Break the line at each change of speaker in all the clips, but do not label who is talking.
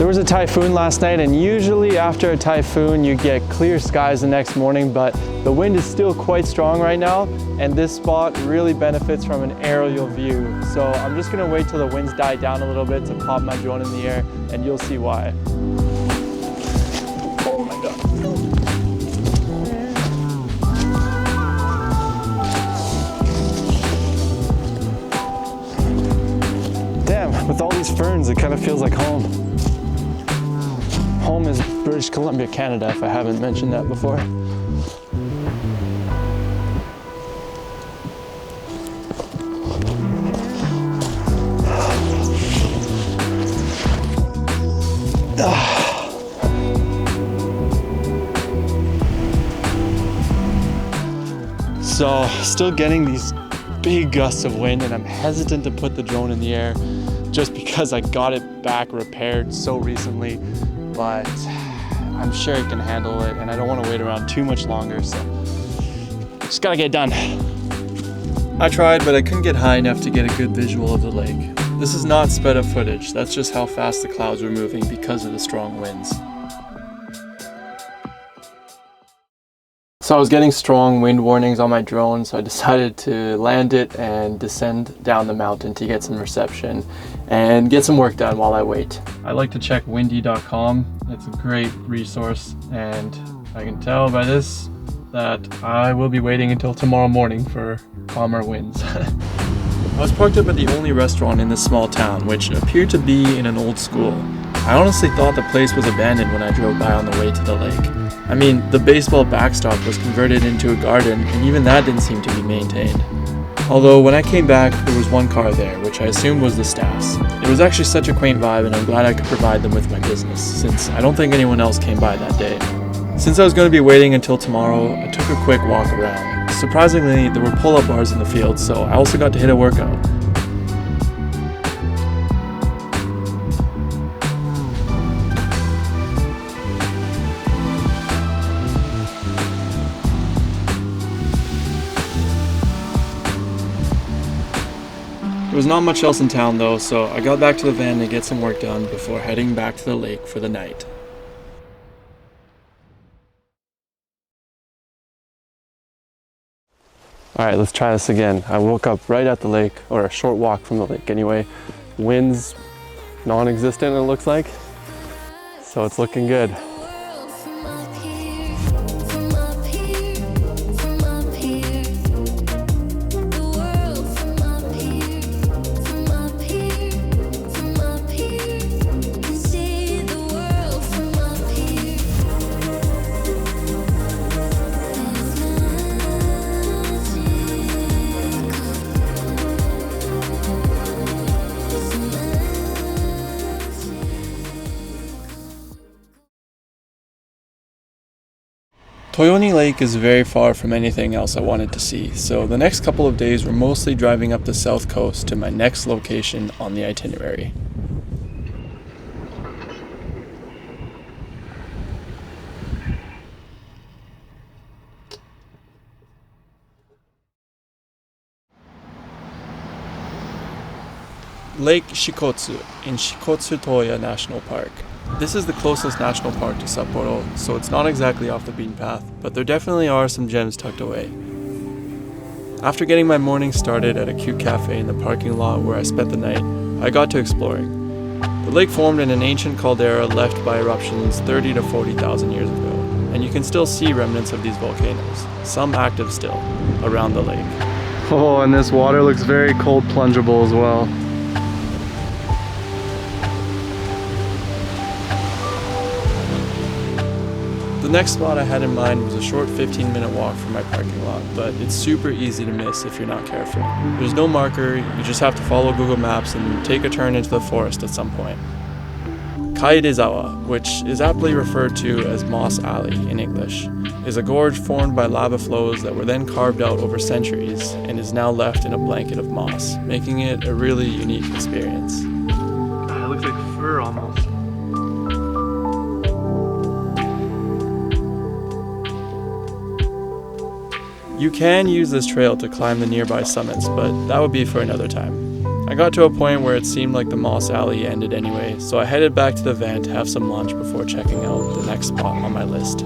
There was a typhoon last night, and usually after a typhoon you get clear skies the next morning, but the wind is still quite strong right now, and this spot really benefits from an aerial view. So I'm just gonna wait till the winds die down a little bit to pop my drone in the air, and you'll see why. Oh my God. Damn, with all these ferns, it kind of feels like home. Home is British Columbia, Canada, if I haven't mentioned that before. So, still getting these big gusts of wind, and I'm hesitant to put the drone in the air just because I got it back repaired so recently, but I'm sure it can handle it, and I don't want to wait around too much longer, so just gotta get it done. I tried, but I couldn't get high enough to get a good visual of the lake. This is not sped up footage, that's just how fast the clouds were moving because of the strong winds. So I was getting strong wind warnings on my drone, so I decided to land it and descend down the mountain to get some reception and get some work done while I wait. I like to check windy.com. It's a great resource, and I can tell by this that I will be waiting until tomorrow morning for calmer winds. I was parked up at the only restaurant in this small town, which appeared to be in an old school. I honestly thought the place was abandoned when I drove by on the way to the lake. I mean, the baseball backstop was converted into a garden, and even that didn't seem to be maintained. Although when I came back, there was one car there, which I assumed was the staff's. It was actually such a quaint vibe, and I'm glad I could provide them with my business, since I don't think anyone else came by that day. Since I was going to be waiting until tomorrow, I took a quick walk around. Surprisingly, there were pull-up bars in the field, so I also got to hit a workout. There was not much else in town though, so I got back to the van to get some work done before heading back to the lake for the night. Alright, let's try this again. I woke up right at the lake, or a short walk from the lake anyway. Winds non-existent, it looks like, so it's looking good. Toyoni Lake is very far from anything else I wanted to see, so the next couple of days were mostly driving up the south coast to my next location on the itinerary. Lake Shikotsu in Shikotsu Toya National Park. This is the closest national park to Sapporo, so it's not exactly off the beaten path, but there definitely are some gems tucked away. After getting my morning started at a cute cafe in the parking lot where I spent the night, I got to exploring. The lake formed in an ancient caldera left by eruptions 30 to 40,000 years ago, and you can still see remnants of these volcanoes, some active still, around the lake. Oh, and this water looks very cold plungeable as well. The next spot I had in mind was a short 15-minute walk from my parking lot, but it's super easy to miss if you're not careful. There's no marker, you just have to follow Google Maps and take a turn into the forest at some point. Kaidezawa, which is aptly referred to as Moss Alley in English, is a gorge formed by lava flows that were then carved out over centuries and is now left in a blanket of moss, making it a really unique experience. It looks like fur almost. You can use this trail to climb the nearby summits, but that would be for another time. I got to a point where it seemed like the Moss Alley ended anyway, so I headed back to the van to have some lunch before checking out the next spot on my list.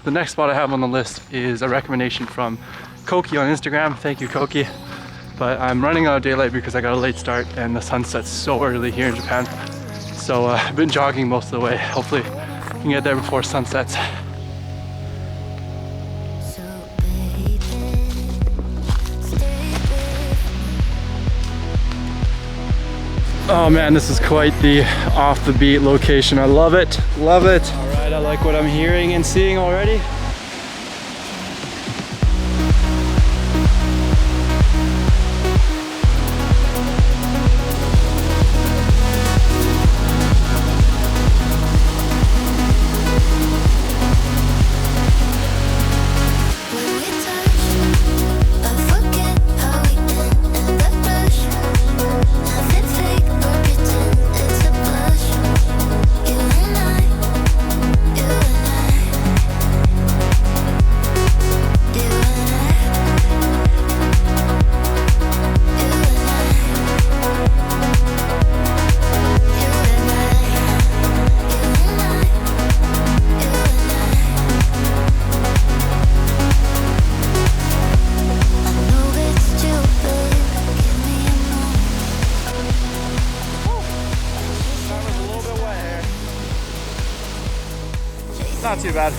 The next spot I have on the list is a recommendation from Koki on Instagram. Thank you, Koki. But I'm running out of daylight because I got a late start and the sun sets so early here in Japan. So I've been jogging most of the way. Hopefully I can get there before sun sets. Oh man, this is quite the off the beat location. I love it, love it. All right, I like what I'm hearing and seeing already. Not too bad.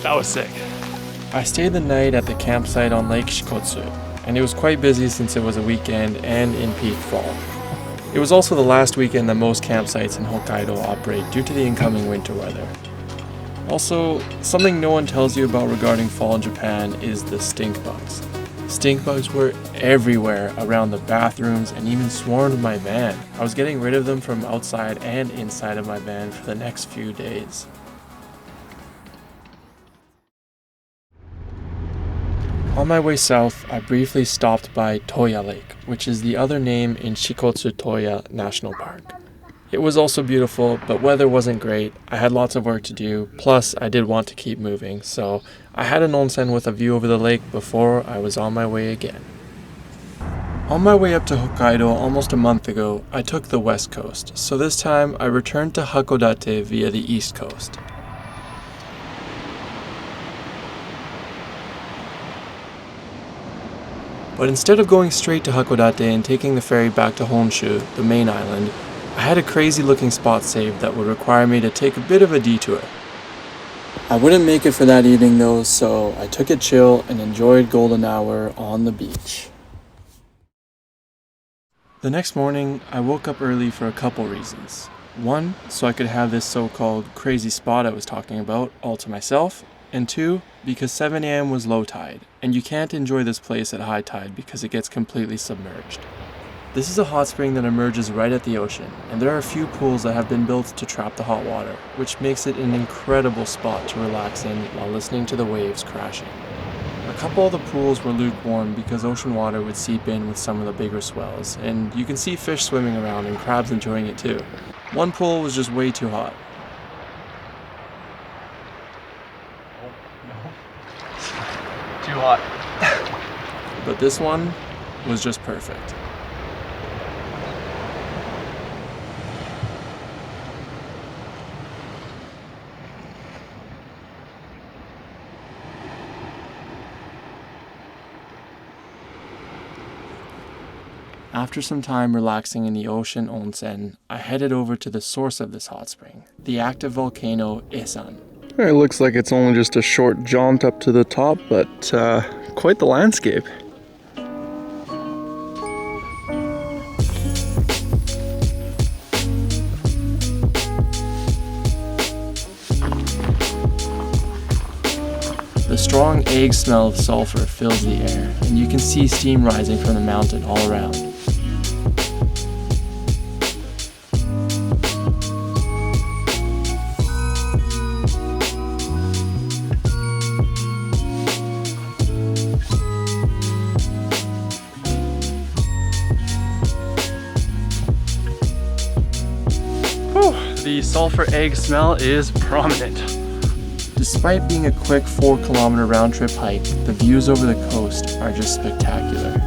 That was sick. I stayed the night at the campsite on Lake Shikotsu, and it was quite busy since it was a weekend and in peak fall. It was also the last weekend that most campsites in Hokkaido operate due to the incoming winter weather. Also, something no one tells you about regarding fall in Japan is the stink bugs. Stink bugs were everywhere around the bathrooms and even swarmed my van. I was getting rid of them from outside and inside of my van for the next few days. On my way south, I briefly stopped by Toya Lake, which is the other name in Shikotsu Toya National Park. It was also beautiful, but weather wasn't great. I had lots of work to do, plus I did want to keep moving, so I had an onsen with a view over the lake before I was on my way again. On my way up to Hokkaido almost a month ago, I took the west coast, so this time I returned to Hakodate via the east coast. But instead of going straight to Hakodate and taking the ferry back to Honshu, the main island, I had a crazy looking spot saved that would require me to take a bit of a detour. I wouldn't make it for that evening though, so I took it chill and enjoyed golden hour on the beach. The next morning, I woke up early for a couple reasons. One, so I could have this so-called crazy spot I was talking about all to myself, and two, because 7 a.m. was low tide, and you can't enjoy this place at high tide because it gets completely submerged. This is a hot spring that emerges right at the ocean, and there are a few pools that have been built to trap the hot water, which makes it an incredible spot to relax in while listening to the waves crashing. A couple of the pools were lukewarm because ocean water would seep in with some of the bigger swells, and you can see fish swimming around and crabs enjoying it too. One pool was just way too hot. Too hot. But this one was just perfect. After some time relaxing in the ocean onsen, I headed over to the source of this hot spring, the active volcano Esan. It looks like it's only just a short jaunt up to the top, but quite the landscape. The strong egg smell of sulfur fills the air, and you can see steam rising from the mountain all around. The sulfur egg smell is prominent. Despite being a quick 4-kilometer round trip hike, the views over the coast are just spectacular.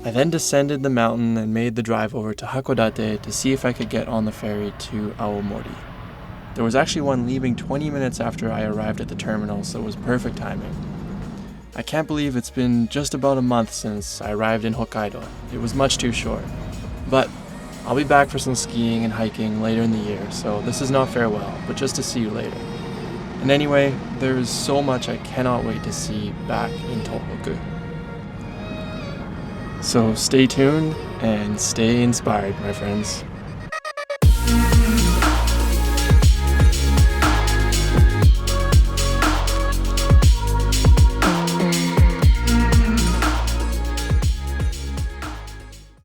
I then descended the mountain and made the drive over to Hakodate to see if I could get on the ferry to Aomori. There was actually one leaving 20 minutes after I arrived at the terminal, so it was perfect timing. I can't believe it's been just about a month since I arrived in Hokkaido. It was much too short. But I'll be back for some skiing and hiking later in the year, so this is not farewell, but just to see you later. And anyway, there's so much I cannot wait to see back in Tohoku. So stay tuned and stay inspired, my friends.